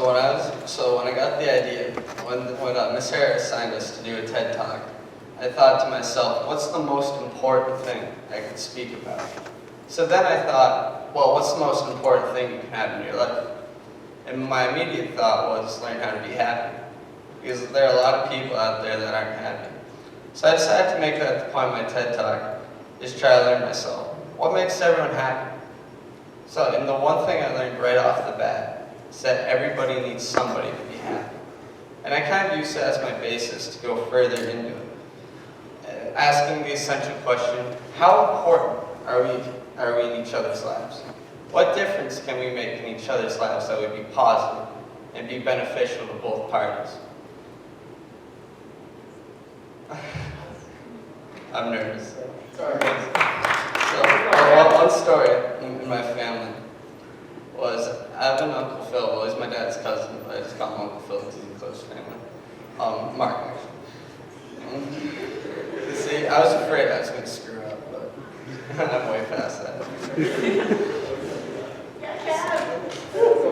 when I got the idea, when Miss Harris assigned us to do a TED Talk, I thought to myself, what's the most important thing I could speak about? So then I thought, well, what's the most important thing you can have in your life? And my immediate thought was learn how to be happy. Because there are a lot of people out there that aren't happy. So I decided to make that the point of my TED Talk, is try to learn myself. What makes everyone happy? So, and the one thing I learned right off the bat is that everybody needs somebody to be happy. And I kind of use that as my basis to go further into it. Asking the essential question, how important are we in each other's lives? What difference can we make in each other's lives that would be positive and be beneficial to both parties? I'm nervous. Sorry. So, one story in my family was, I have an Uncle Phil, well, he's my dad's cousin, but I just call him Uncle Phil because he's a close family. Mark, actually. See, I was afraid I was going to screw up, but I'm way past that.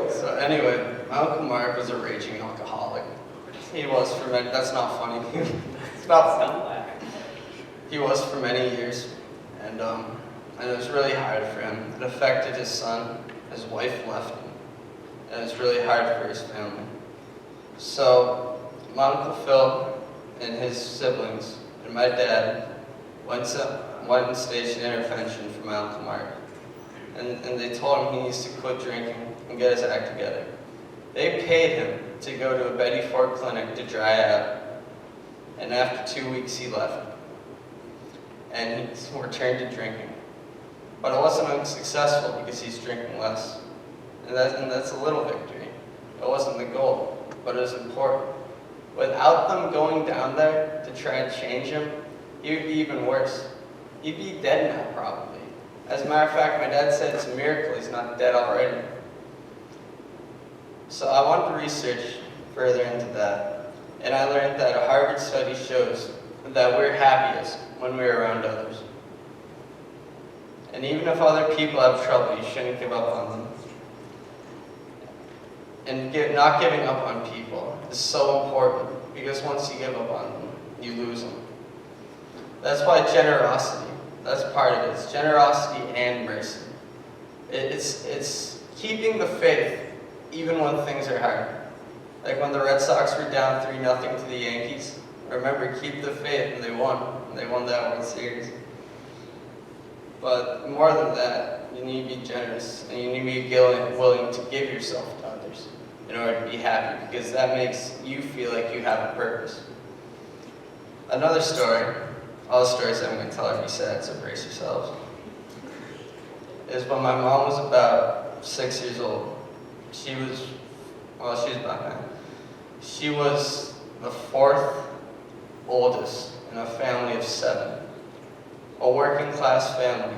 So anyway, my Uncle Mark was a raging alcoholic. He was for many, that's not funny. It's not funny. He was for many years, and it was really hard for him. It affected his son. His wife left him, and it was really hard for his family. So my Uncle Phil and his siblings and my dad went and staged an intervention for my Uncle Mark. And they told him he needs to quit drinking and get his act together. They paid him to go to a Betty Ford clinic to dry out. And after 2 weeks, he left. And he returned to drinking. But it wasn't unsuccessful because he's drinking less. And that's a little victory. It wasn't the goal, but it was important. Without them going down there to try and change him, he would be even worse. He'd be dead now, probably. As a matter of fact, my dad said it's a miracle he's not dead already. So I wanted to research further into that. And I learned that a Harvard study shows that we're happiest when we're around others. And even if other people have trouble, you shouldn't give up on them. And not giving up on people is so important, because once you give up on them, you lose them. That's why generosity, that's part of it. It's generosity and mercy. It's keeping the faith even when things are hard. Like when the Red Sox were down 3-0 to the Yankees. Remember, keep the faith, and they won. They won that World Series. But more than that, you need to be generous, and you need to be willing to give yourself to others in order to be happy, because that makes you feel like you have a purpose. Another story, all the stories I'm going to tell are be sad, so brace yourselves, is when my mom was about 6 years old. She was about 9. She was the 4th oldest in a family of 7. A working class family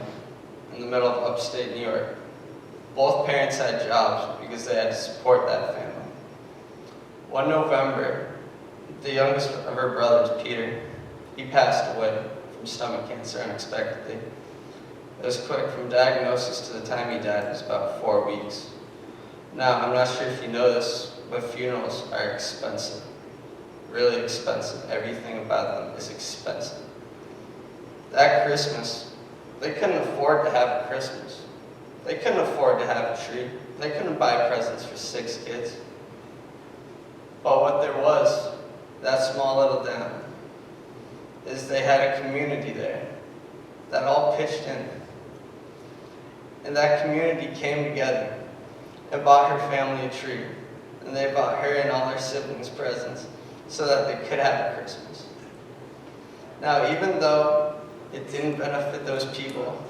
in the middle of upstate New York. Both parents had jobs because they had to support that family. One November, the youngest of her brothers, Peter, he passed away from stomach cancer unexpectedly. It was quick. From diagnosis to the time he died was about 4 weeks. Now, I'm not sure if you know this, but funerals are expensive. Really expensive. Everything about them is expensive. That Christmas, they couldn't afford to have a Christmas. They couldn't afford to have a tree. They couldn't buy presents for 6 kids. But what there was, that small little town, is they had a community there that all pitched in. And that community came together and bought her family a tree. And they bought her and all her siblings presents so that they could have a Christmas. Now, even though it didn't benefit those people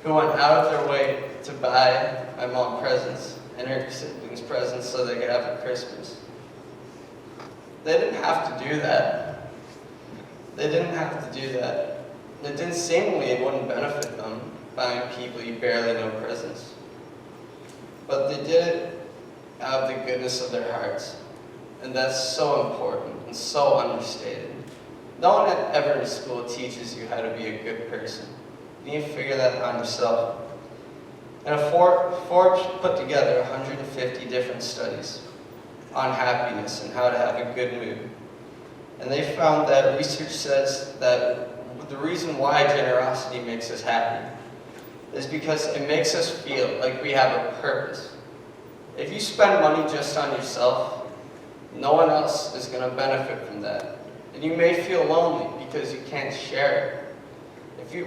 who went out of their way to buy my mom presents and her siblings presents so they could have a Christmas, they didn't have to do that. They didn't have to do that. It didn't seemingly, it wouldn't benefit them buying people you barely know presents. But they did it out of the goodness of their hearts. And that's so important and so understated. No one ever in school teaches you how to be a good person. You need to figure that out yourself. And Forbes put together 150 different studies on happiness and how to have a good mood. And they found that research says that the reason why generosity makes us happy is because it makes us feel like we have a purpose. If you spend money just on yourself, no one else is going to benefit from that. And you may feel lonely because you can't share it.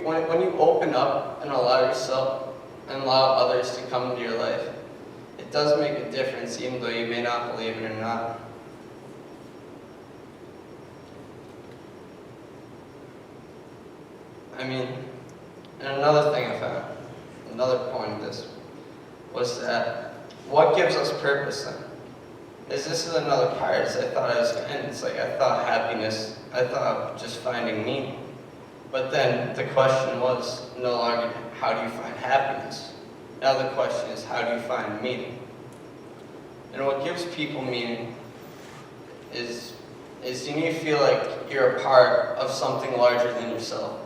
When you open up and allow yourself and allow others to come into your life, it does make a difference, even though you may not believe it or not. I mean, and another thing I found, another point of this, was that what gives us purpose then? This is another part, is I thought I was going to end. It's like I thought happiness, I thought just finding meaning. But then the question was no longer, how do you find happiness? Now the question is, how do you find meaning? And what gives people meaning is you need to feel like you're a part of something larger than yourself.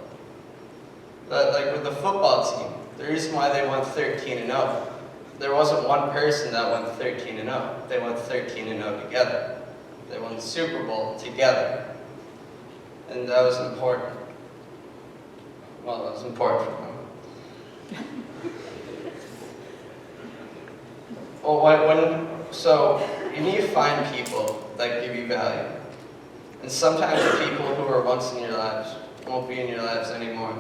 Like with the football team, the reason why they went 13-0, there wasn't one person that went 13-0. They went 13-0 together. They won the Super Bowl together. And that was important. Well, it was important for them. So you need to find people that give you value. And sometimes the people who were once in your lives won't be in your lives anymore.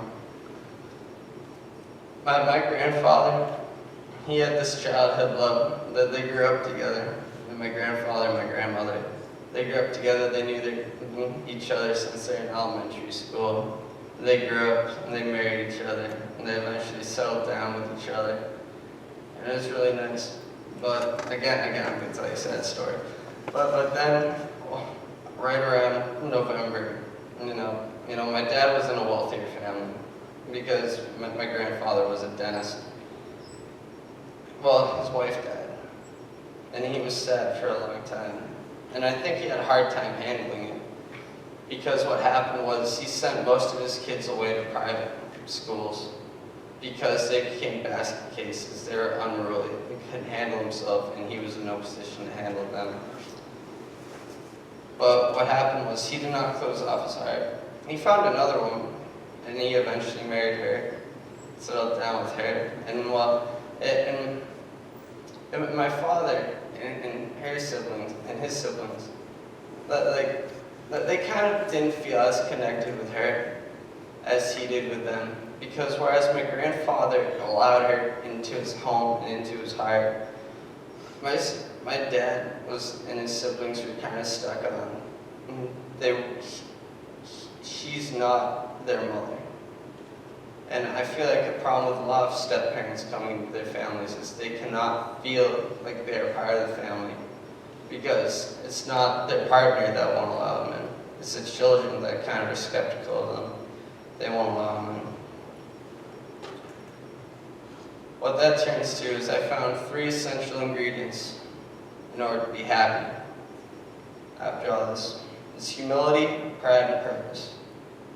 My grandfather, he had this childhood love that they grew up together. And my grandfather and my grandmother, they grew up together. They knew each other since they were in elementary school. They grew up and they married each other. And they eventually settled down with each other. And it was really nice. But again, I'm going to tell you a sad story. But then, right around November, you know, my dad was in a wealthier family because my grandfather was a dentist. Well, his wife died, and he was sad for a long time. And I think he had a hard time handling it because what happened was he sent most of his kids away to private schools because they became basket cases. They were unruly. They couldn't handle himself, and he was in no position to handle them. But what happened was he did not close off his heart. He found another woman, and he eventually married her, settled down with her. And my father and her siblings and his siblings, they kind of didn't feel as connected with her as he did with them. Because whereas my grandfather allowed her into his home and into his heart, my dad and his siblings were kind of stuck on. She's not their mother. And I feel like a problem with a lot of step-parents coming to their families is they cannot feel like they're part of the family because it's not their partner that won't allow them in. It's the children that kind of are skeptical of them. They won't allow them in. What that turns to is I found 3 essential ingredients in order to be happy. After all this, it's humility, pride, and purpose.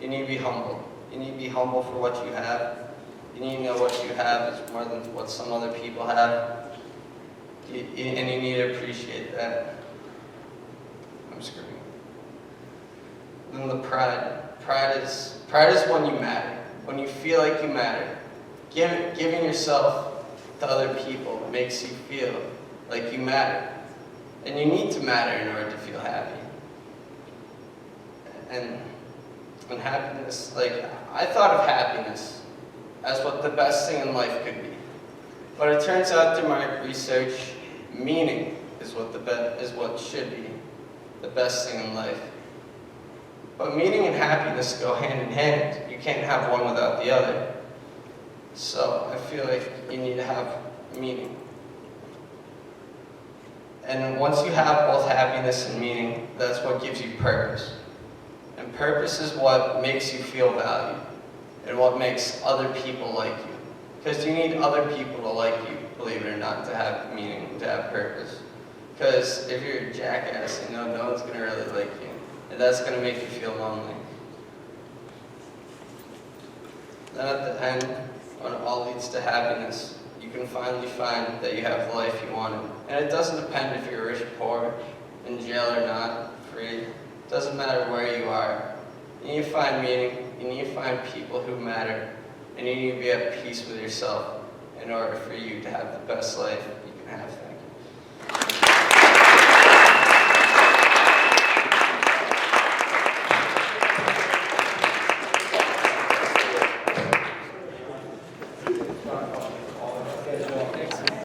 You need to be humble. You need to be humble for what you have. You need to know what you have is more than what some other people have. And you need to appreciate that. I'm screaming. Then the pride. Pride is when you matter. When you feel like you matter. Giving yourself to other people makes you feel like you matter. And you need to matter in order to feel happy. And happiness, like, I thought of happiness as what the best thing in life could be. But it turns out through my research, meaning is what should be the best thing in life. But meaning and happiness go hand in hand. You can't have one without the other. So I feel like you need to have meaning. And once you have both happiness and meaning, that's what gives you purpose. And purpose is what makes you feel valued and what makes other people like you. Because you need other people to like you, believe it or not, to have meaning, to have purpose. Because if you're a jackass, no one's going to really like you. And that's going to make you feel lonely. Then at the end, when it all leads to happiness, you can finally find that you have the life you wanted. And it doesn't depend if you're rich, poor, in jail or not, free. It doesn't matter where you are. You need to find meaning, you need to find people who matter, and you need to be at peace with yourself in order for you to have the best life you can have. Thank you.